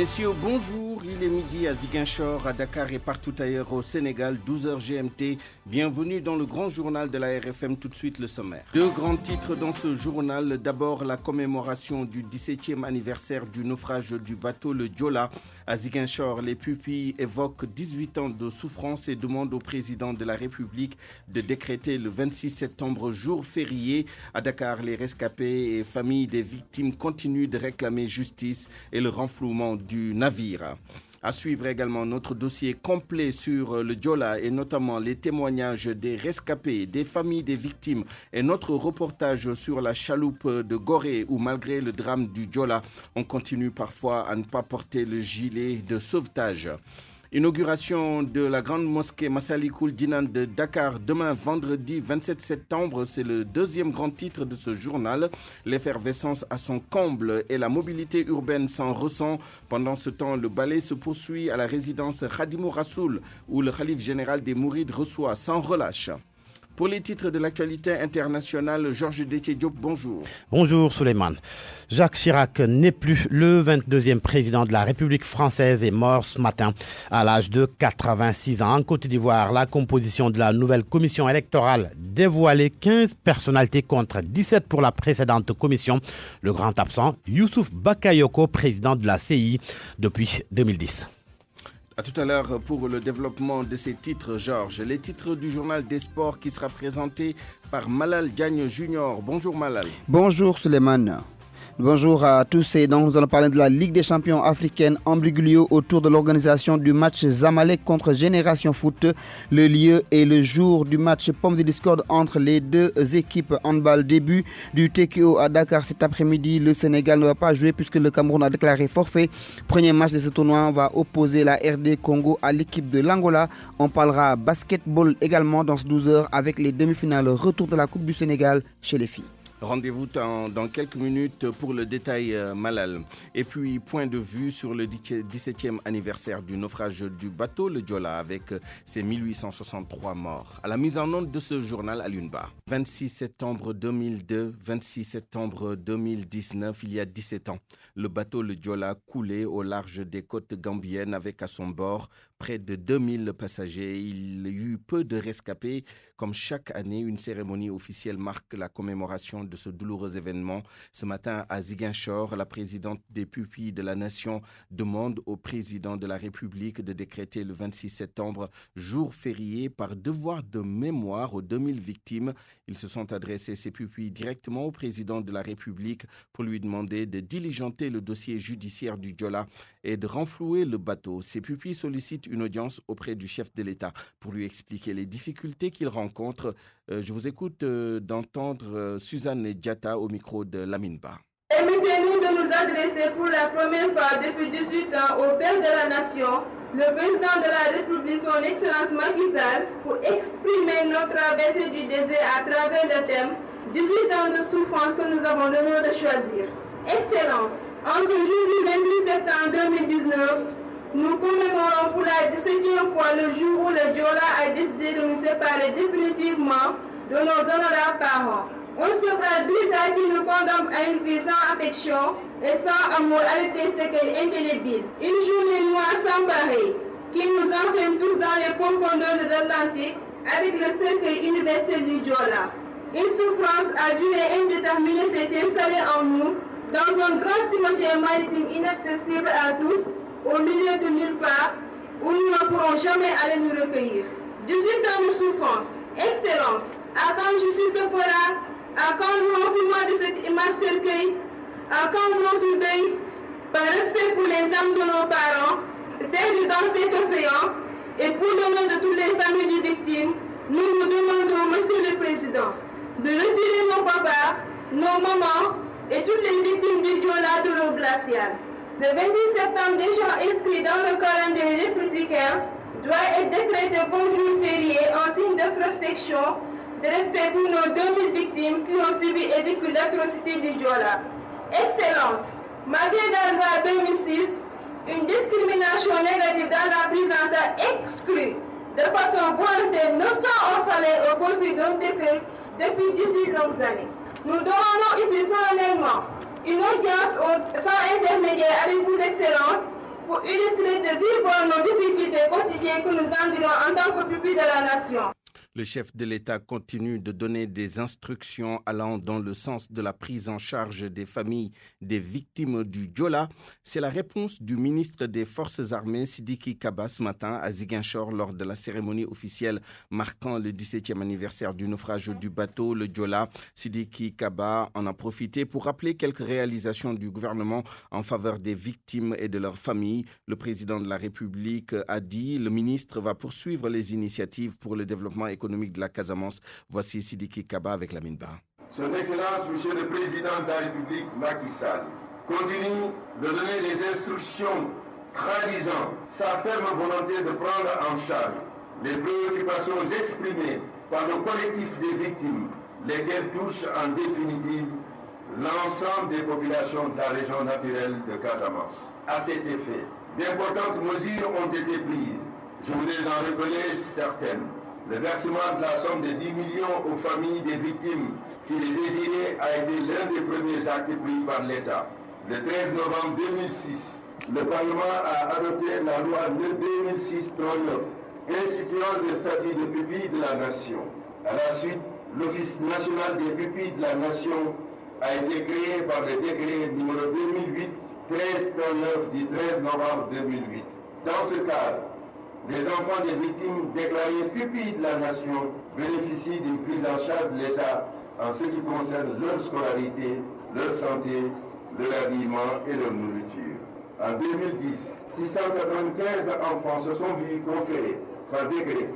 Messieurs, bonjour. Il est midi à Ziguinchor, à Dakar et partout ailleurs au Sénégal, 12h GMT. Bienvenue dans le grand journal de la RFM. Tout de suite, le sommaire. Deux grands titres dans ce journal. D'abord, la commémoration du 17e anniversaire du naufrage du bateau le Joola. À Ziguinchor, les pupilles évoquent 18 ans de souffrance et demandent au président de la République de décréter le 26 septembre jour férié. À Dakar, les rescapés et familles des victimes continuent de réclamer justice et le renflouement du navire. À suivre également notre dossier complet sur le Joola et notamment les témoignages des rescapés, des familles des victimes et notre reportage sur la chaloupe de Gorée où malgré le drame du Joola, on continue parfois à ne pas porter le gilet de sauvetage. Inauguration de la grande mosquée Massalikul Jinan de Dakar demain vendredi 27 septembre. C'est le deuxième grand titre de ce journal. L'effervescence à son comble et la mobilité urbaine s'en ressent. Pendant ce temps, le ballet se poursuit à la résidence Khadimou Rassoul où le khalife général des Mourides reçoit sans relâche. Pour les titres de l'actualité internationale, Georges Déthié Diop, bonjour. Bonjour Souleymane. Jacques Chirac n'est plus le 22e président de la République française et mort ce matin à l'âge de 86 ans. En Côte d'Ivoire, la composition de la nouvelle commission électorale dévoilée 15 personnalités contre 17 pour la précédente commission. Le grand absent, Youssouf Bakayoko, président de la CI depuis 2010. A tout à l'heure pour le développement de ces titres, Georges. Les titres du journal des sports qui sera présenté par Malal Diagne Junior. Bonjour Malal. Bonjour Souleymane. Bonjour à tous et donc nous allons parler de la Ligue des champions africaine Ambliglio autour de l'organisation du match Zamalek contre Génération Foot. Le lieu et le jour du match pomme de discorde entre les deux équipes handball. Début du TKO à Dakar cet après-midi. Le Sénégal ne va pas jouer puisque le Cameroun a déclaré forfait. Premier match de ce tournoi va opposer la RD Congo à l'équipe de l'Angola. On parlera basketball également dans ce 12h avec les demi-finales retour de la Coupe du Sénégal chez les filles. Rendez-vous dans quelques minutes pour le détail Malal. Et puis, point de vue sur le 17e anniversaire du naufrage du bateau le Joola avec ses 1863 morts. À la mise en onde de ce journal, Alioune Ba. 26 septembre 2002, 26 septembre 2019, il y a 17 ans. Le bateau le Joola coulait au large des côtes gambiennes avec à son bord près de 2000 passagers. Il y eut peu de rescapés. Comme chaque année, une cérémonie officielle marque la commémoration de ce douloureux événement. Ce matin, à Ziguinchor, la présidente des pupilles de la nation demande au président de la République de décréter le 26 septembre jour férié par devoir de mémoire aux 2000 victimes. Ils se sont adressés, ces pupilles, directement au président de la République pour lui demander de diligenter le dossier judiciaire du Joola et de renflouer le bateau. Ces pupilles sollicitent une audience auprès du chef de l'État pour lui expliquer les difficultés qu'il rencontre. Je vous écoute d'entendre Suzanne Diatta au micro de Lamine Ba. Permettez-nous de nous adresser pour la première fois depuis 18 ans au Père de la Nation, le président de la République, son Excellence Macky Sall, pour exprimer notre traversée du désert à travers le thème 18 ans de souffrance que nous avons l'honneur de choisir. Excellence, en ce jour du 26 septembre 2019, nous commémorons pour la 17e fois le jour où le Joola a décidé de nous séparer définitivement de nos honorables parents. Un sevrage brutal qui nous condamne à une vie sans affection et sans amour avec des séquelles indélébiles. Une journée noire sans pareil qui nous enferme tous dans les profondeurs de l'Atlantique avec le cercueil universel du Joola. Une souffrance à durée indéterminée s'est installée en nous dans un grand cimetière maritime inaccessible à tous, au milieu de nulle part, où nous ne pourrons jamais aller nous recueillir. 18 ans de souffrance, excellence, à quand justice se fera, à quand le renflouement de cet immense cercueil, à quand notre deuil, par respect pour les âmes de nos parents, perdus dans cet océan, et pour le nom de toutes les familles des victimes, nous vous demandons, Monsieur le Président, de retirer nos papas, nos mamans et toutes les victimes du Joola de l'eau glaciale. Le 26 septembre déjà inscrit dans le calendrier républicain doit être décrété comme jour férié en signe d'introspection, de respect pour nos 2000 victimes qui ont subi et vécu l'atrocité du Joola. Excellence, malgré la loi 2006, une discrimination négative dans la présence a exclu de façon volontaire 900 orphelins au profit d'un décret depuis 18 longues années. Nous demandons ici solennellement une audience sans intermédiaire avec vous, Excellences, illustrer de vivre nos difficultés quotidiennes que nous endurons en tant que pupilles de la nation. Le chef de l'État continue de donner des instructions allant dans le sens de la prise en charge des familles des victimes du Diola. C'est la réponse du ministre des Forces armées, Sidiki Kaba, ce matin à Ziguinchor lors de la cérémonie officielle marquant le 17e anniversaire du naufrage du bateau, le Diola. Sidiki Kaba en a profité pour rappeler quelques réalisations du gouvernement en faveur des victimes et de leurs familles. Le président de la République a dit le ministre va poursuivre les initiatives pour le développement économique de la Casamance. Voici Sidiki Kaba avec la Minba. Son Excellence, Monsieur le Président de la République, Macky Sall, continue de donner des instructions traduisant sa ferme volonté de prendre en charge les préoccupations exprimées par le collectif des victimes, lesquelles touchent en définitive l'ensemble des populations de la région naturelle de Casamance. À cet effet, d'importantes mesures ont été prises. Je voudrais en rappeler certaines. Le versement de la somme de 10 millions aux familles des victimes qui les désiraient a été l'un des premiers actes pris par l'État. Le 13 novembre 2006, le Parlement a adopté la loi 2006-39 instituant le statut de pupille de la nation. À la suite, l'Office national des pupilles de la nation a été créé par le décret numéro 2008-1339 du 13 novembre 2008. Dans ce cadre, les enfants des victimes déclarées pupilles de la nation bénéficient d'une prise en charge de l'État en ce qui concerne leur scolarité, leur santé, leur habillement et leur nourriture. En 2010, 695 enfants se sont vus conférer par décret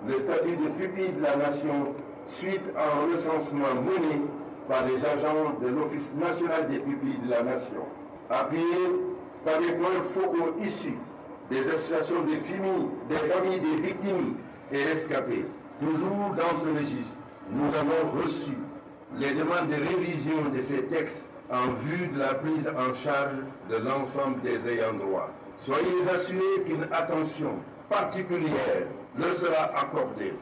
le statut de pupille de la nation suite à un recensement mené par les agents de l'Office national des pupilles de la nation, appuyé par des points focaux issus des associations des familles des victimes et rescapés. Toujours dans ce registre, nous avons reçu les demandes de révision de ces textes en vue de la prise en charge de l'ensemble des ayants droit. Soyez assurés qu'une attention particulière leur sera accordée.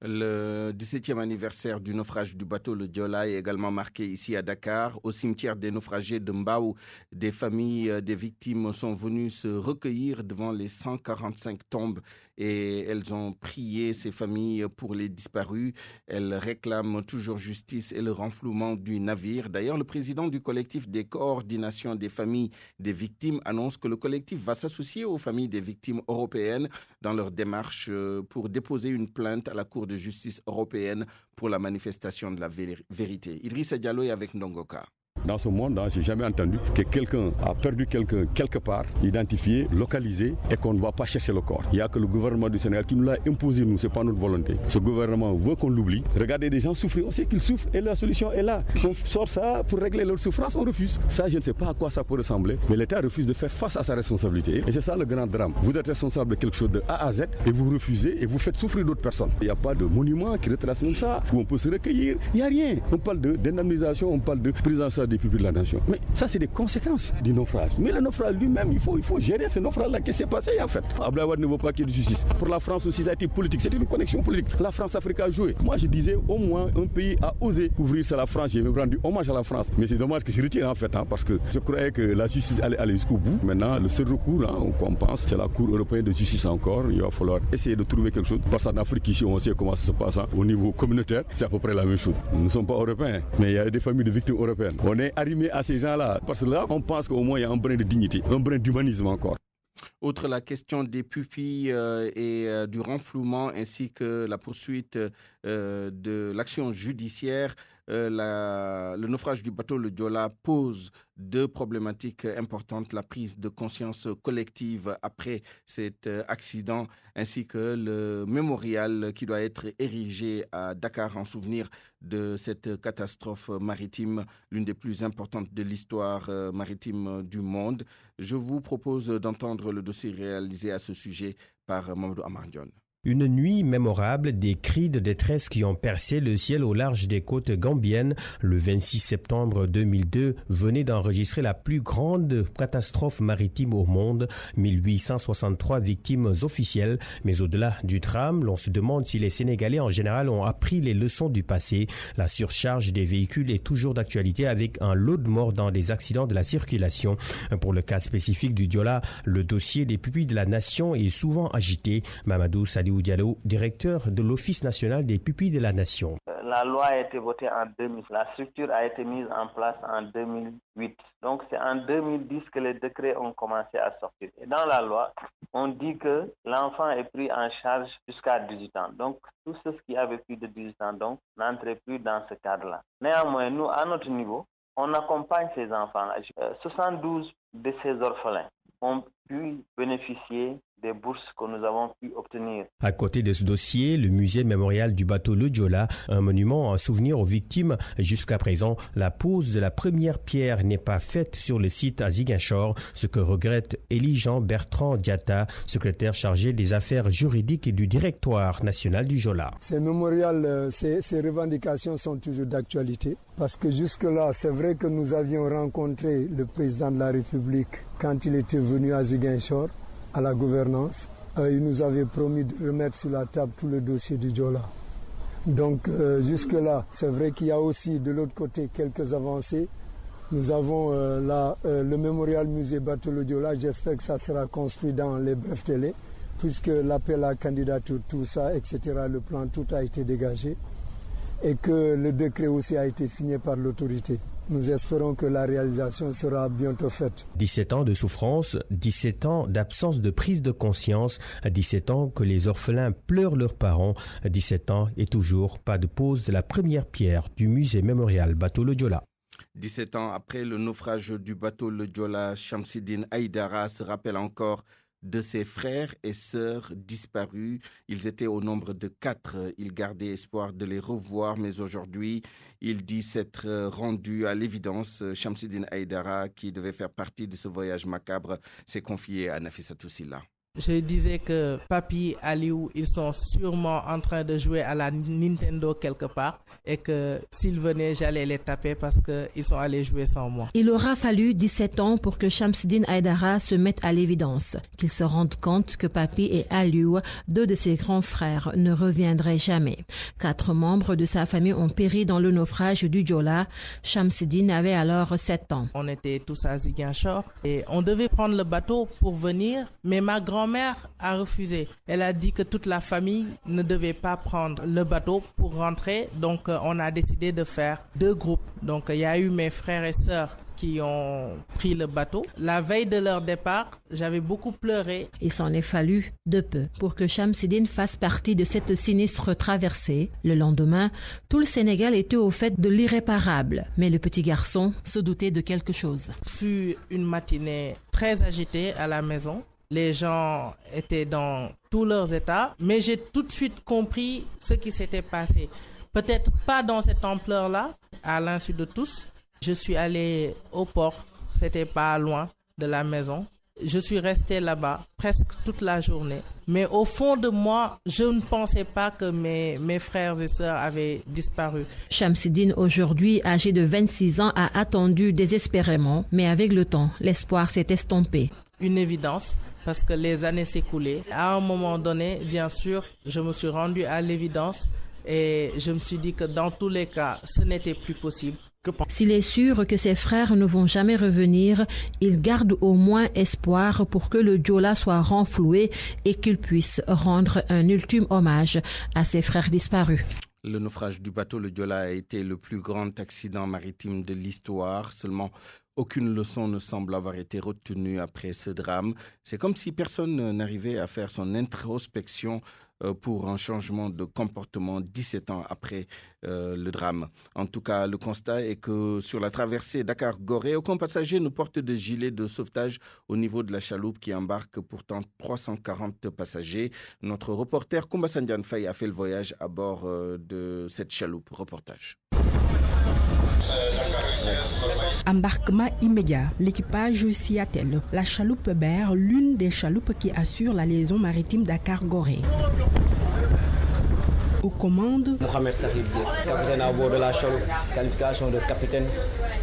Le 17e anniversaire du naufrage du bateau le Diola est également marqué ici à Dakar. Au cimetière des naufragés de Mbao, des familles des victimes sont venues se recueillir devant les 145 tombes et elles ont prié ces familles pour les disparus. Elles réclament toujours justice et le renflouement du navire. D'ailleurs, le président du collectif des coordinations des familles des victimes annonce que le collectif va s'associer aux familles des victimes européennes dans leur démarche pour déposer une plainte à la Cour de justice européenne pour la manifestation de la vérité. Idrissa Diallo est avec Ndongoka. Dans ce monde, je n'ai jamais entendu que quelqu'un a perdu quelqu'un quelque part, identifié, localisé, et qu'on ne va pas chercher le corps. Il n'y a que le gouvernement du Sénégal qui nous l'a imposé, nous, ce n'est pas notre volonté. Ce gouvernement veut qu'on l'oublie. Regardez des gens souffrir, on sait qu'ils souffrent et la solution est là. On sort ça pour régler leur souffrance, on refuse. Ça, je ne sais pas à quoi ça peut ressembler, mais l'État refuse de faire face à sa responsabilité. Et c'est ça le grand drame. Vous êtes responsable de quelque chose de A à Z et vous refusez et vous faites souffrir d'autres personnes. Il n'y a pas de monument qui retrace même ça, où on peut se recueillir. Il n'y a rien. On parle d'indemnisation, on parle de prise en charge des pupilles de la nation. Mais ça, c'est des conséquences du naufrage. Mais le naufrage lui-même, il faut gérer ce naufrage-là. Qu'est-ce qui s'est passé en fait? Abdoulaye Wade ne veut pas qu'il y ait de justice. Pour la France aussi, ça a été politique. C'était une connexion politique. La France-Afrique a joué. Moi, je disais, au moins, un pays a osé ouvrir, c'est la France. J'ai même rendu hommage à la France. Mais c'est dommage que je retire en fait, parce que je croyais que la justice allait aller jusqu'au bout. Maintenant, le seul recours qu'on pense, c'est la Cour européenne de justice encore. Il va falloir essayer de trouver quelque chose. Parce qu'en Afrique, ici, on sait comment ça se passe. Au niveau communautaire, c'est à peu près la même chose. Nous ne sommes pas européens, mais il y a des familles de victimes européennes. On est arrimé à ces gens-là. Parce que là, on pense qu'au moins, il y a un brin de dignité, un brin d'humanisme encore. Outre la question des pupilles et du renflouement ainsi que la poursuite de l'action judiciaire, le naufrage du bateau le Diola pose deux problématiques importantes, la prise de conscience collective après cet accident ainsi que le mémorial qui doit être érigé à Dakar en souvenir de cette catastrophe maritime, l'une des plus importantes de l'histoire maritime du monde. Je vous propose d'entendre le dossier réalisé à ce sujet par Mamadou Amardion. Une nuit mémorable, des cris de détresse qui ont percé le ciel au large des côtes gambiennes. Le 26 septembre 2002 venait d'enregistrer la plus grande catastrophe maritime au monde, 1863 victimes officielles. Mais au-delà du drame, l'on se demande si les Sénégalais en général ont appris les leçons du passé. La surcharge des véhicules est toujours d'actualité avec un lot de morts dans des accidents de la circulation. Pour le cas spécifique du Diola, le dossier des pupilles de la nation est souvent agité. Mamadou Saliou Diallo, directeur de l'Office national des pupilles de la nation. La loi a été votée en 2000. La structure a été mise en place en 2008. Donc c'est en 2010 que les décrets ont commencé à sortir. Et dans la loi, on dit que l'enfant est pris en charge jusqu'à 18 ans. Donc tous ceux qui avaient plus de 18 ans donc n'entraient plus dans ce cadre-là. Néanmoins, nous, à notre niveau, on accompagne ces enfants-là. 72 de ces orphelins ont pu bénéficier des bourses que nous avons pu obtenir. À côté de ce dossier, le musée mémorial du bateau Le Diola, un monument en souvenir aux victimes. Jusqu'à présent, la pose de la première pierre n'est pas faite sur le site à Ziguinchor, ce que regrette Élie-Jean Bertrand Diatta, secrétaire chargé des affaires juridiques et du directoire national du Diola. Ces mémorials, ces revendications sont toujours d'actualité parce que jusque-là, c'est vrai que nous avions rencontré le président de la République quand il était venu à Ziguinchor, à la gouvernance. Il nous avait promis de remettre sur la table tout le dossier du Diola. Donc jusque-là, c'est vrai qu'il y a aussi de l'autre côté quelques avancées. Nous avons le mémorial musée bateau Le Diola. J'espère que ça sera construit dans les brefs délais, puisque l'appel à candidature, tout ça, etc., le plan, tout a été dégagé et que le décret aussi a été signé par l'autorité. Nous espérons que la réalisation sera bientôt faite. 17 ans de souffrance, 17 ans d'absence de prise de conscience, 17 ans que les orphelins pleurent leurs parents, 17 ans et toujours pas de pose de la première pierre du musée mémorial bateau Le Diola. 17 ans après le naufrage du bateau Le Diola, Shamsidine Aïdara se rappelle encore de ses frères et sœurs disparus. Ils étaient au nombre de 4. Il gardait espoir de les revoir, mais aujourd'hui, il dit s'être rendu à l'évidence. Shamsidine Aïdara, qui devait faire partie de ce voyage macabre, s'est confié à Nafissatou Silla. Je disais que Papi, Aliou, ils sont sûrement en train de jouer à la Nintendo quelque part et que s'ils venaient, j'allais les taper parce qu'ils sont allés jouer sans moi. Il aura fallu 17 ans pour que Shamsidine Aïdara se mette à l'évidence, qu'il se rende compte que Papi et Aliou, 2 de ses grands frères, ne reviendraient jamais. 4 membres de sa famille ont péri dans le naufrage du Diola. Shamsidine avait alors 7 ans. On était tous à Ziguinchor et on devait prendre le bateau pour venir, mais ma grand-mère a refusé. Elle a dit que toute la famille ne devait pas prendre le bateau pour rentrer. Donc, on a décidé de faire 2 groupes. Donc, il y a eu mes frères et sœurs qui ont pris le bateau. La veille de leur départ, j'avais beaucoup pleuré. Il s'en est fallu de peu pour que Shamsidine fasse partie de cette sinistre traversée. Le lendemain, tout le Sénégal était au fait de l'irréparable. Mais le petit garçon se doutait de quelque chose. Fut une matinée très agitée à la maison. Les gens étaient dans tous leurs états, mais j'ai tout de suite compris ce qui s'était passé. Peut-être pas dans cette ampleur-là, à l'insu de tous. Je suis allé au port, c'était pas loin de la maison. Je suis resté là-bas presque toute la journée. Mais au fond de moi, je ne pensais pas que mes frères et sœurs avaient disparu. Shamsidine, aujourd'hui âgée de 26 ans, a attendu désespérément, mais avec le temps, l'espoir s'est estompé. Une évidence, parce que les années s'écoulaient. À un moment donné, bien sûr, je me suis rendu à l'évidence et je me suis dit que dans tous les cas, ce n'était plus possible. S'il est sûr que ses frères ne vont jamais revenir, il garde au moins espoir pour que le Diola soit renfloué et qu'il puisse rendre un ultime hommage à ses frères disparus. Le naufrage du bateau Le Diola a été le plus grand accident maritime de l'histoire. Seulement, aucune leçon ne semble avoir été retenue après ce drame. C'est comme si personne n'arrivait à faire son introspection pour un changement de comportement 17 ans après le drame. En tout cas, le constat est que sur la traversée Dakar-Gorée, aucun passager ne porte de gilet de sauvetage au niveau de la chaloupe qui embarque pourtant 340 passagers. Notre reporter Koumba Sandiane Faye a fait le voyage à bord de cette chaloupe. Reportage. Embarquement immédiat, l'équipage s'y attelle. La chaloupe Ber, l'une des chaloupes qui assure la liaison maritime Dakar-Gorée. Aux commandes, Mohamed Sahib, capitaine à bord de la chaloupe, qualification de capitaine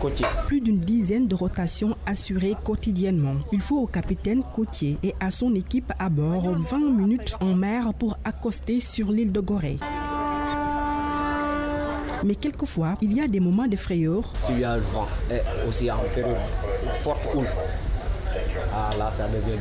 côtier. Plus d'une dizaine de rotations assurées quotidiennement. Il faut au capitaine côtier et à son équipe à bord 20 minutes en mer pour accoster sur l'île de Gorée. Mais quelquefois, il y a des moments de frayeur. S'il y a le vent et aussi en période forte houle, là ça devient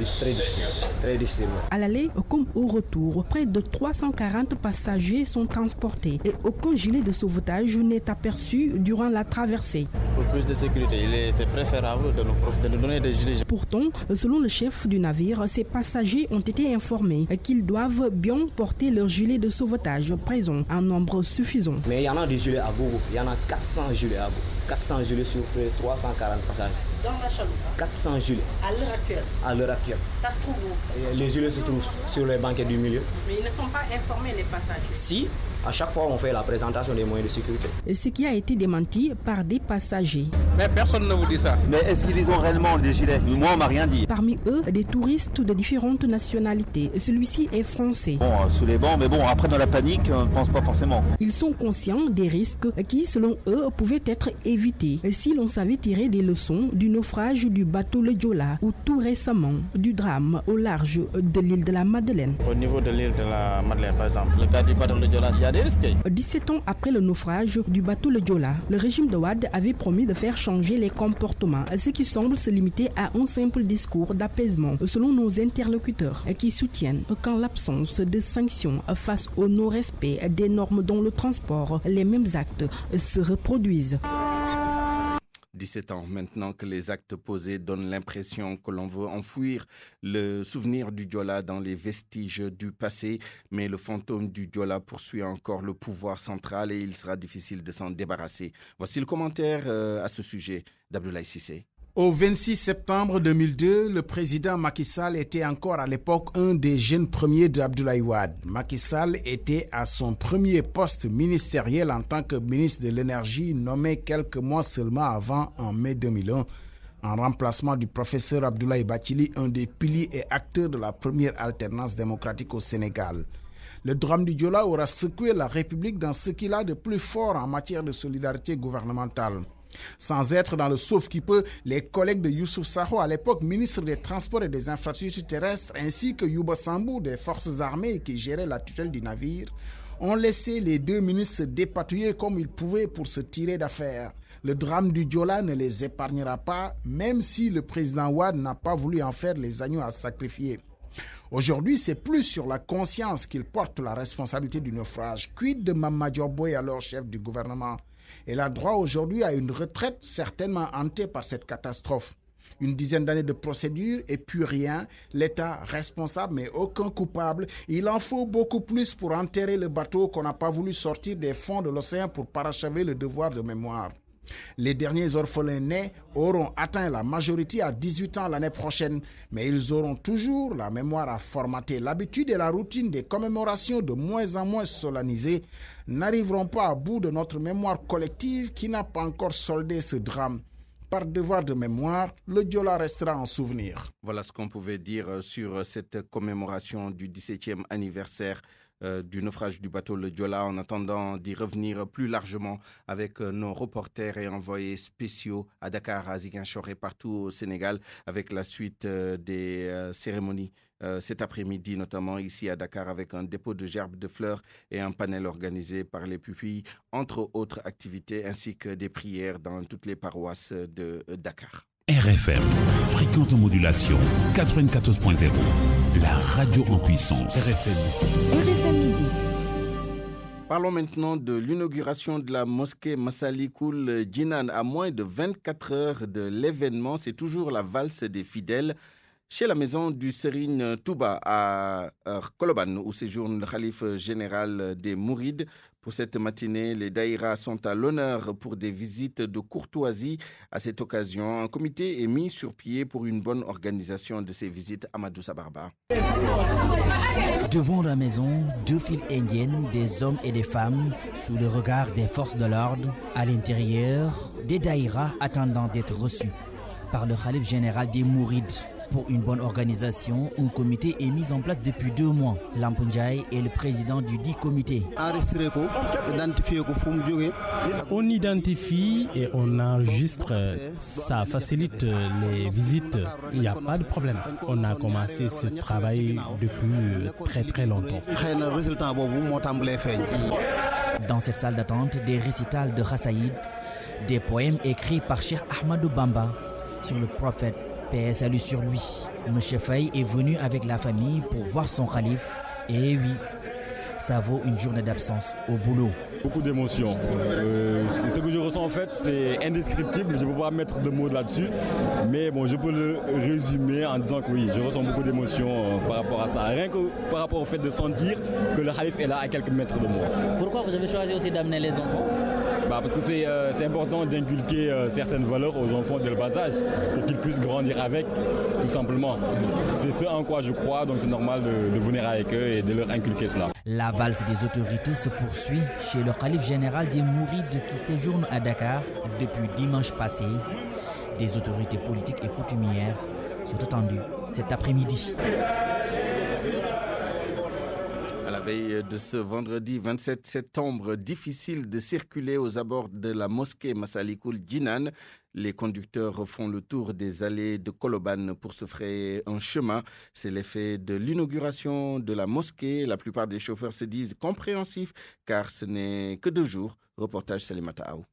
très difficile. À l'aller comme au retour, près de 340 passagers sont transportés et aucun gilet de sauvetage n'est aperçu durant la traversée. Pour plus de sécurité, il était préférable de nous donner des gilets. Pourtant, selon le chef du navire, ces passagers ont été informés qu'ils doivent bien porter leur gilet de sauvetage présent en nombre suffisant. Mais il y en a des gilets à gogo, il y en a 400 gilets à gogo. 400 gilets sur 340 passagers. Dans la chaloupe 400 gilets. À l'heure actuelle. À l'heure actuelle. Ça se trouve où? Les gilets se trouvent sur les banquettes du milieu. Mais ils ne sont pas informés, les passagers. Si, à chaque fois on fait la présentation des moyens de sécurité. Ce qui a été démenti par des passagers. Mais personne ne vous dit ça. Mais est-ce qu'ils ont réellement des gilets? Moi, on m'a rien dit. Parmi eux, des touristes de différentes nationalités. Celui-ci est français. Bon, sous les bancs, mais bon, après dans la panique, on ne pense pas forcément. Ils sont conscients des risques qui, selon eux, pouvaient être évités si l'on savait tirer des leçons du naufrage du bateau le Joola ou tout récemment du drame au large de l'île de la Madeleine. Au niveau de l'île de la Madeleine, par exemple, le cas du bateau le Joola, il y a des risques. 17 ans après le naufrage du bateau le Joola, le régime de Wade avait promis de faire changer les comportements, ce qui semble se limiter à un simple discours d'apaisement, selon nos interlocuteurs, qui soutiennent qu'en l'absence de sanctions face au non-respect des normes dans le transport, les mêmes actes se reproduisent. 17 ans maintenant que les actes posés donnent l'impression que l'on veut enfouir le souvenir du Joola dans les vestiges du passé, mais le fantôme du Joola poursuit encore le pouvoir central et il sera difficile de s'en débarrasser. Voici le commentaire à ce sujet d'Abdoulaye Cissé. Au 26 septembre 2002, le président Macky Sall était encore à l'époque un des jeunes premiers d'Abdoulaye Wade. Macky Sall était à son premier poste ministériel en tant que ministre de l'Énergie, nommé quelques mois seulement avant, en mai 2001, en remplacement du professeur Abdoulaye Bathily, un des piliers et acteurs de la première alternance démocratique au Sénégal. Le drame du Joola aura secoué la République dans ce qu'il a de plus fort en matière de solidarité gouvernementale. Sans être dans le sauve-qui-peut, les collègues de Youssouf Sakho, à l'époque ministre des Transports et des Infrastructures terrestres, ainsi que Youba Sambou des Forces armées qui gérait la tutelle du navire, ont laissé les deux ministres se dépatouiller comme ils pouvaient pour se tirer d'affaire. Le drame du Joola ne les épargnera pas, même si le président Wade n'a pas voulu en faire les agneaux à sacrifier. Aujourd'hui, c'est plus sur la conscience qu'il porte la responsabilité du naufrage. Quid de Mama Diop Boy, alors chef du gouvernement? Elle a droit aujourd'hui à une retraite certainement hantée par cette catastrophe. Une dizaine d'années de procédure et puis rien. L'État responsable mais aucun coupable. Il en faut beaucoup plus pour enterrer le bateau qu'on n'a pas voulu sortir des fonds de l'océan pour parachever le devoir de mémoire. Les derniers orphelins nés auront atteint la majorité à 18 ans l'année prochaine, mais ils auront toujours la mémoire à formater. L'habitude et la routine des commémorations de moins en moins solennisées n'arriveront pas à bout de notre mémoire collective qui n'a pas encore soldé ce drame. Par devoir de mémoire, le Joola restera en souvenir. Voilà ce qu'on pouvait dire sur cette commémoration du 17e anniversaire du naufrage du bateau le Joola, en attendant d'y revenir plus largement avec nos reporters et envoyés spéciaux à Dakar, à Ziguinchor et partout au Sénégal, avec la suite des cérémonies cet après-midi, notamment ici à Dakar, avec un dépôt de gerbes de fleurs et un panel organisé par les pupilles, entre autres activités, ainsi que des prières dans toutes les paroisses de Dakar. RFM, fréquente modulation 94.0, la radio en puissance. RFM Midi. Parlons maintenant de l'inauguration de la mosquée Massalikul Jinan. À moins de 24 heures de l'événement, c'est toujours la valse des fidèles. chez la maison du Serigne Touba à Koloban, où séjourne le khalife général des Mourides. Pour cette matinée, les daïras sont à l'honneur pour des visites de courtoisie. À cette occasion, un comité est mis sur pied pour une bonne organisation de ces visites. Amadou Sabarba. Devant la maison, 2 files indiennes, des hommes et des femmes, sous le regard des forces de l'ordre. À l'intérieur, des daïras attendant d'être reçus par le khalife général des Mourides. Pour une bonne organisation, un comité est mis en place depuis 2 mois. Lampoundjaï est le président du dit comité. On identifie et on enregistre. Ça facilite les visites. Il n'y a pas de problème. On a commencé ce travail depuis très longtemps. Dans cette salle d'attente, des récitals de Khassaïd, des poèmes écrits par Cheikh Ahmadou Bamba sur le prophète. Paix et salut sur lui. Monsieur Faye est venu avec la famille pour voir son khalife. Et oui, ça vaut une journée d'absence au boulot. Beaucoup d'émotions. Ce que je ressens en fait, c'est indescriptible. Je ne peux pas mettre de mots là-dessus. Mais bon, je peux le résumer en disant que oui, je ressens beaucoup d'émotions par rapport à ça. Rien que par rapport au fait de sentir que le khalife est là à quelques mètres de moi. Pourquoi vous avez choisi aussi d'amener les enfants ? Parce que c'est important d'inculquer certaines valeurs aux enfants dès le bas âge pour qu'ils puissent grandir avec, tout simplement. C'est ce en quoi je crois, donc c'est normal de venir avec eux et de leur inculquer cela. La valse des autorités se poursuit chez le khalife général des Mourides qui séjourne à Dakar depuis dimanche passé. Des autorités politiques et coutumières sont attendues cet après-midi. À la veille de ce vendredi 27 septembre, difficile de circuler aux abords de la mosquée Massalikul Jinan. Les conducteurs font le tour des allées de Koloban pour se frayer un chemin. C'est l'effet de l'inauguration de la mosquée. La plupart des chauffeurs se disent compréhensifs car ce n'est que 2 jours. Reportage Salimata Aou.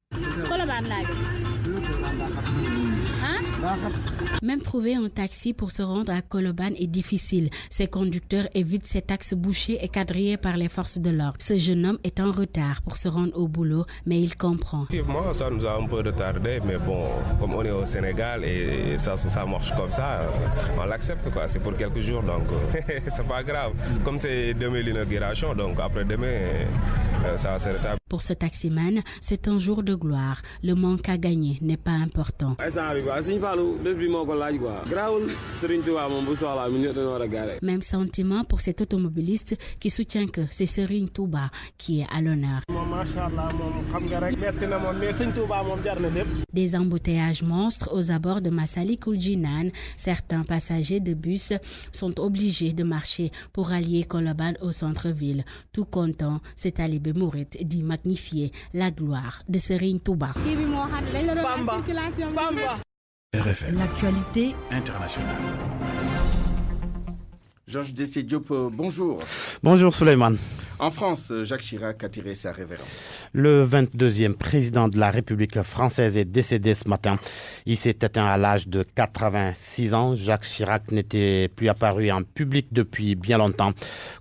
Même trouver un taxi pour se rendre à Koloban est difficile. Ces conducteurs évitent cet axe bouché et quadrillé par les forces de l'ordre. Ce jeune homme est en retard pour se rendre au boulot, mais il comprend. Effectivement, ça nous a un peu retardé, mais bon, comme on est au Sénégal et ça marche comme ça, on l'accepte quoi. C'est pour quelques jours, donc c'est pas grave. Comme c'est demain l'inauguration, donc après demain, ça se rétablit. Pour ce taximan, c'est un jour de gloire. Le manque à gagner n'est pas important. Même sentiment pour cet automobiliste qui soutient que c'est Serigne Touba qui est à l'honneur. Des embouteillages monstres aux abords de Massalikul Jinan. Certains passagers de bus sont obligés de marcher pour allier Koloban au centre-ville. Tout content, c'est Talibé Mouride dit magnifier la gloire de Serigne Touba. RFM. L'actualité internationale. Georges Dessié Diop, bonjour. Bonjour Souleymane. En France, Jacques Chirac a tiré sa révérence. Le 22e président de la République française est décédé ce matin. Il s'est éteint à l'âge de 86 ans. Jacques Chirac n'était plus apparu en public depuis bien longtemps.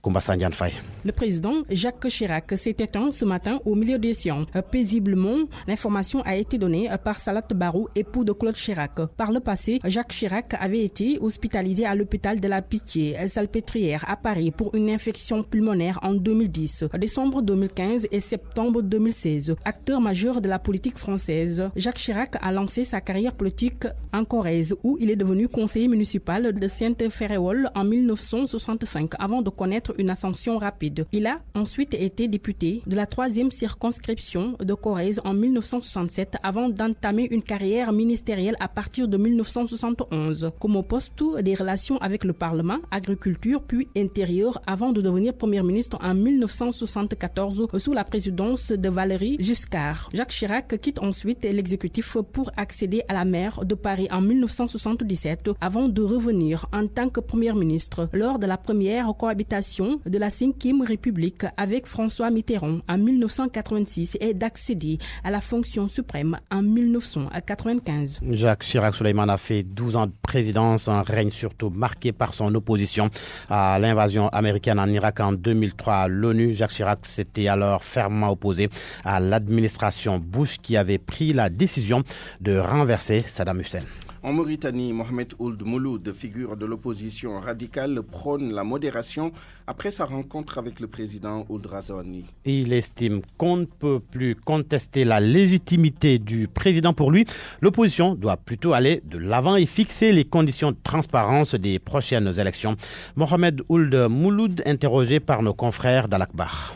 Koumba-Sandiane Faye. Le président Jacques Chirac s'est éteint ce matin au milieu des siens. Paisiblement, l'information a été donnée par Salat Barou, époux de Claude Chirac. Par le passé, Jacques Chirac avait été hospitalisé à l'hôpital de la Pitié-Salpêtrière à Paris pour une infection pulmonaire en 2010, décembre 2015 et septembre 2016. Acteur majeur de la politique française, Jacques Chirac a lancé sa carrière politique en Corrèze où il est devenu conseiller municipal de Sainte-Féréole en 1965 avant de connaître une ascension rapide. Il a ensuite été député de la 3e circonscription de Corrèze en 1967 avant d'entamer une carrière ministérielle à partir de 1971 comme au poste des relations avec le Parlement, agriculture puis intérieur avant de devenir premier ministre en 1974 sous la présidence de Valéry Giscard. Jacques Chirac quitte ensuite l'exécutif pour accéder à la maire de Paris en 1977 avant de revenir en tant que premier ministre lors de la première cohabitation de la 5e République avec François Mitterrand en 1986 et d'accéder à la fonction suprême en 1995. Jacques Chirac Souleymane a fait 12 ans de présidence, un règne surtout marqué par son opposition à l'invasion américaine en Irak en 2003. L'ONU, Jacques Chirac s'était alors fermement opposé à l'administration Bush qui avait pris la décision de renverser Saddam Hussein. En Mauritanie, Mohamed Ould Mouloud, figure de l'opposition radicale, prône la modération après sa rencontre avec le président Ould Ghazouani. Il estime qu'on ne peut plus contester la légitimité du président. Pour lui, l'opposition doit plutôt aller de l'avant et fixer les conditions de transparence des prochaines élections. Mohamed Ould Mouloud, interrogé par nos confrères d'Al-Akhbar.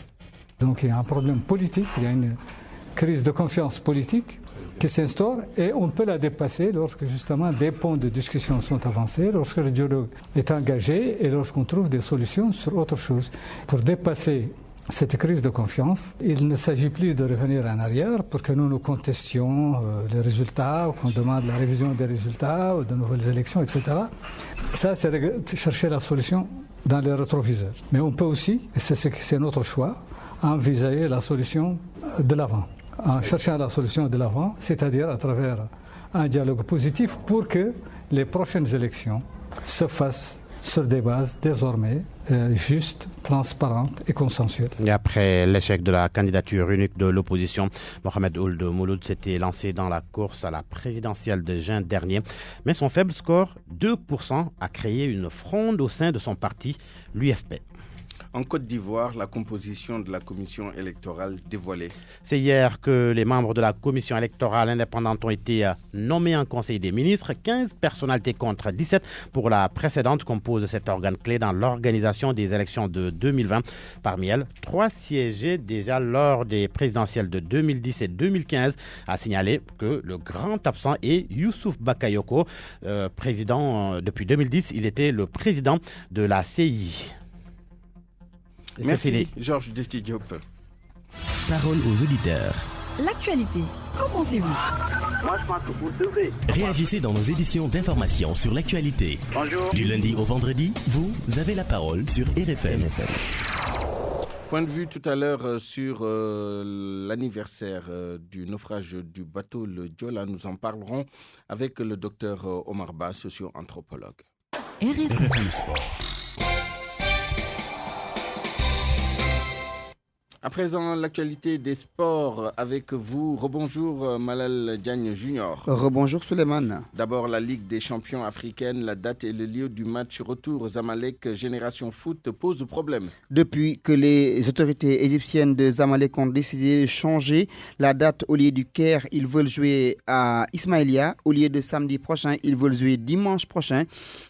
Donc il y a un problème politique, il y a une crise de confiance politique qui s'instaure et on peut la dépasser lorsque justement des ponts de discussion sont avancés, lorsque le dialogue est engagé et lorsqu'on trouve des solutions sur autre chose. Pour dépasser cette crise de confiance, il ne s'agit plus de revenir en arrière pour que nous contestions les résultats, ou qu'on demande la révision des résultats, ou de nouvelles élections, etc. Ça, c'est chercher la solution dans les rétroviseurs. Mais on peut aussi, et c'est notre choix, envisager la solution de l'avant. En cherchant la solution de l'avant, c'est-à-dire à travers un dialogue positif pour que les prochaines élections se fassent sur des bases désormais justes, transparentes et consensuelles. Et après l'échec de la candidature unique de l'opposition, Mohamed Ould Mouloud s'était lancé dans la course à la présidentielle de juin dernier. Mais son faible score, 2%, a créé une fronde au sein de son parti, l'UFP. En Côte d'Ivoire, la composition de la commission électorale dévoilée. C'est hier que les membres de la commission électorale indépendante ont été nommés en Conseil des ministres. 15 personnalités contre 17 pour la précédente composent cet organe clé dans l'organisation des élections de 2020. Parmi elles, 3 siégeaient déjà lors des présidentielles de 2010 et 2015. A signalé que le grand absent est Youssouf Bakayoko, président depuis 2010. Il était le président de la CI. Merci, Georges Desti-Diop. Parole aux auditeurs. L'actualité, qu'en pensez-vous? Moi, je pense que vous devez. Réagissez dans nos éditions d'information sur l'actualité. Bonjour. Du lundi au vendredi, vous avez la parole sur RFM. Point de vue tout à l'heure sur l'anniversaire du naufrage du bateau le Joola. Nous en parlerons avec le docteur Omar Ba, socio-anthropologue. RFM Sport. À présent, l'actualité des sports avec vous. Rebonjour Malal Diagne Junior. Rebonjour Souleymane. D'abord, la Ligue des champions africaine, la date et le lieu du match retour Zamalek Génération Foot pose problème. Depuis que les autorités égyptiennes de Zamalek ont décidé de changer la date, au lieu du Caire, ils veulent jouer à Ismaïlia. Au lieu de samedi prochain, ils veulent jouer dimanche prochain.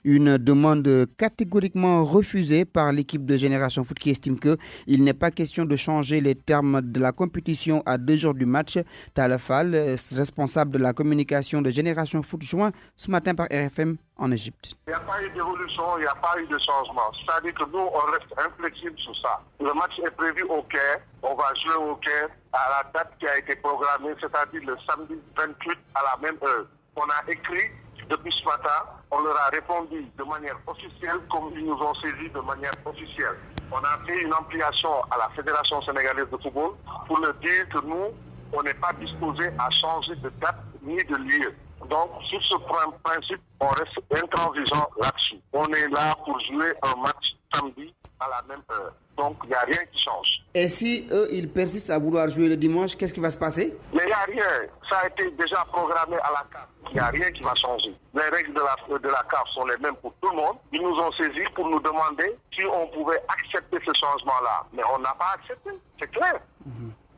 Une demande catégoriquement refusée par l'équipe de Génération Foot qui estime qu'il n'est pas question de changer les termes de la compétition à 2 jours du match. Talafal, responsable de la communication de Génération Foot, joint ce matin par RFM en Égypte. Il n'y a pas eu d'évolution, il n'y a pas eu de changement. C'est-à-dire que nous, on reste inflexible sur ça. Le match est prévu au Caire. On va jouer au Caire à la date qui a été programmée, c'est-à-dire le samedi 28 à la même heure. On a écrit depuis ce matin, on leur a répondu de manière officielle comme ils nous ont saisi de manière officielle. On a fait une ampliation à la Fédération sénégalaise de football pour leur dire que nous, on n'est pas disposé à changer de date ni de lieu. Donc, sur ce principe, on reste intransigeant là-dessus. On est là pour jouer un match samedi à la même heure. Donc, il n'y a rien qui change. Et si eux, ils persistent à vouloir jouer le dimanche, qu'est-ce qui va se passer? Mais il n'y a rien. Ça a été déjà programmé à la CAF. Il n'y a rien qui va changer. Les règles de la CAF sont les mêmes pour tout le monde. Ils nous ont saisis pour nous demander si on pouvait accepter ce changement-là. Mais on n'a pas accepté. C'est clair.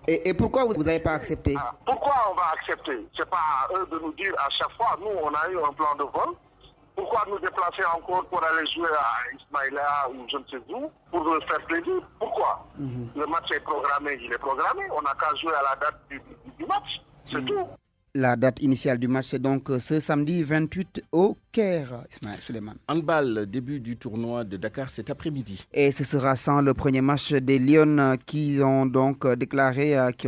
Et pourquoi vous n'avez pas accepté? Pourquoi on va accepter? C'est pas à eux de nous dire à chaque fois. Nous, on a eu un plan de vol. Pourquoi nous déplacer encore pour aller jouer à Ismaïla ou je ne sais où pour nous faire plaisir? Pourquoi? Le match est programmé, il est programmé. On n'a qu'à jouer à la date du match. C'est tout. La date initiale du match, c'est donc ce samedi 28 au Caire, Ismaël Suleiman. Handball, début du tournoi de Dakar cet après-midi. Et ce sera sans le premier match des Lions qui ont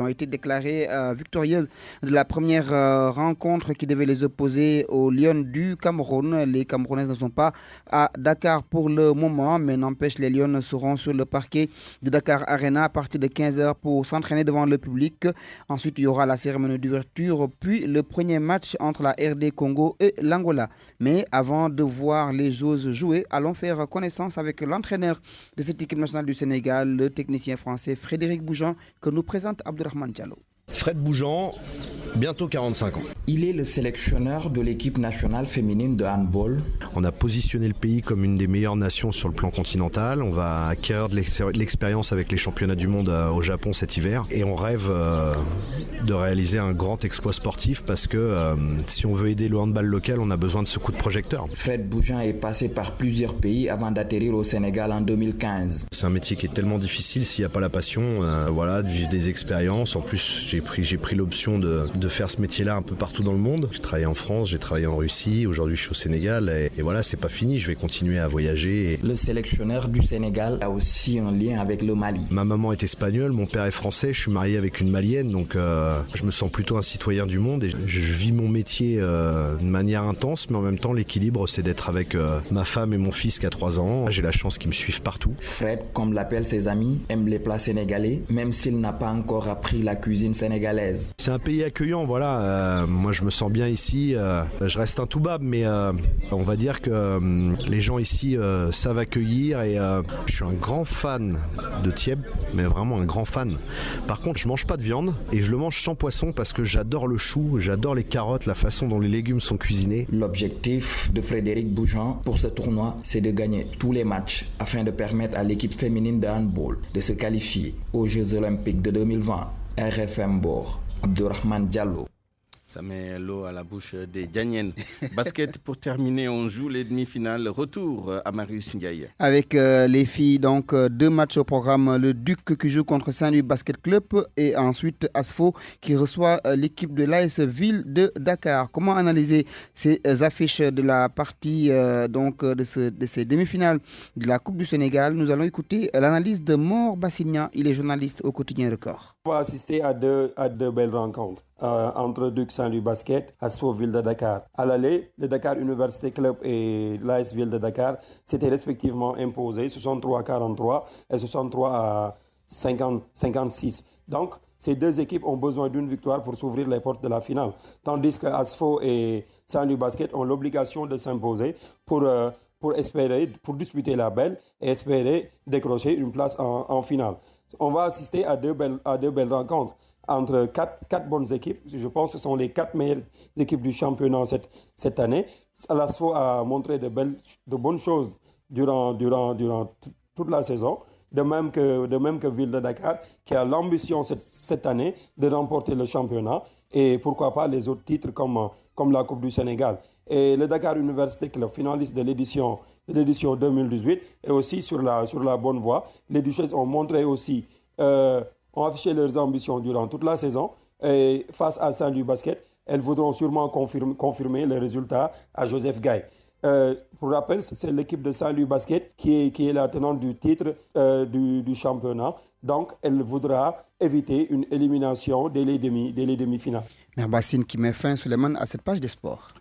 été déclarées victorieuses de la première rencontre qui devait les opposer aux Lions du Cameroun. Les Camerounaises ne sont pas à Dakar pour le moment, mais n'empêche, les Lions seront sur le parquet de Dakar Arena à partir de 15h pour s'entraîner devant le public. Ensuite, il y aura la cérémonie d'ouverture, puis le premier match entre la RD Congo et l'Angola. Mais avant de voir les joueuses jouer, allons faire connaissance avec l'entraîneur de cette équipe nationale du Sénégal, le technicien français Frédéric Boujean, que nous présente Abdourahmane Diallo. Fred Boujean, bientôt 45 ans. Il est le sélectionneur de l'équipe nationale féminine de handball. On a positionné le pays comme une des meilleures nations sur le plan continental. On va acquérir de l'expérience avec les championnats du monde au Japon cet hiver. Et on rêve de réaliser un grand exploit sportif parce que si on veut aider le handball local, on a besoin de ce coup de projecteur. Fred Boujean est passé par plusieurs pays avant d'atterrir au Sénégal en 2015. C'est un métier qui est tellement difficile s'il n'y a pas la passion, de vivre des expériences. En plus, j'ai pris l'option de faire ce métier-là un peu partout dans le monde. J'ai travaillé en France, j'ai travaillé en Russie, aujourd'hui je suis au Sénégal et voilà, c'est pas fini, je vais continuer à voyager. Le sélectionneur du Sénégal a aussi un lien avec le Mali. Ma maman est espagnole, mon père est français, je suis marié avec une malienne, donc je me sens plutôt un citoyen du monde et je vis mon métier de manière intense, mais en même temps l'équilibre c'est d'être avec ma femme et mon fils qui a 3 ans. J'ai la chance qu'ils me suivent partout. Fred, comme l'appellent ses amis, aime les plats sénégalais, même s'il n'a pas encore appris la cuisine sénégalaise. C'est un pays accueillant, voilà. Moi je me sens bien ici. Je reste un toubab, mais on va dire que les gens ici savent accueillir et je suis un grand fan de Thieb, mais vraiment un grand fan. Par contre, je mange pas de viande et je le mange sans poisson parce que j'adore le chou, j'adore les carottes, la façon dont les légumes sont cuisinés. L'objectif de Frédéric Boujean pour ce tournoi, c'est de gagner tous les matchs afin de permettre à l'équipe féminine de handball de se qualifier aux Jeux Olympiques de 2020. RFM Bor, Abdourahmane Diallo. Ça met l'eau à la bouche des Dianiennes. Basket, pour terminer, on joue les demi-finales. Retour à Marius Ndiaye. Avec les filles, donc 2 matchs au programme. Le Duc qui joue contre Saint-Louis Basket Club et ensuite Asfo qui reçoit l'équipe de l'AS Ville de Dakar. Comment analyser ces affiches de la partie de ces demi-finales de la Coupe du Sénégal? Nous allons écouter l'analyse de Mor Bassigna. Il est journaliste au quotidien Record. On va assister à deux belles rencontres. Entre Duc Saint-Louis Basket, Asfo Ville de Dakar. À l'aller, le Dakar Université Club et l'AS Ville de Dakar s'étaient respectivement imposés 63-43 et 63-56. Donc, ces 2 équipes ont besoin d'une victoire pour s'ouvrir les portes de la finale. Tandis que Asfo et Saint-Louis Basket ont l'obligation de s'imposer pour disputer la belle et espérer décrocher une place en finale. On va assister à deux belles rencontres entre 4 bonnes équipes. Je pense que ce sont les 4 meilleures équipes du championnat cette année. L'Asfo a montré de bonnes choses durant toute la saison. De même que Ville de Dakar, qui a l'ambition cette année de remporter le championnat et pourquoi pas les autres titres comme la Coupe du Sénégal. Et le Dakar Université Club, finaliste de l'édition 2018, est aussi sur la bonne voie. Les Duchesses ont montré aussi ont affiché leurs ambitions durant toute la saison. Et face à Saint-Louis Basket, elles voudront sûrement confirmer les résultats à Joseph Gaye. Pour rappel, c'est l'équipe de Saint-Louis Basket qui est la tenante du titre du championnat. Donc, elle voudra éviter une élimination dès les demi-finales. Merbassine qui met fin, Souleymane, à cette page des sports.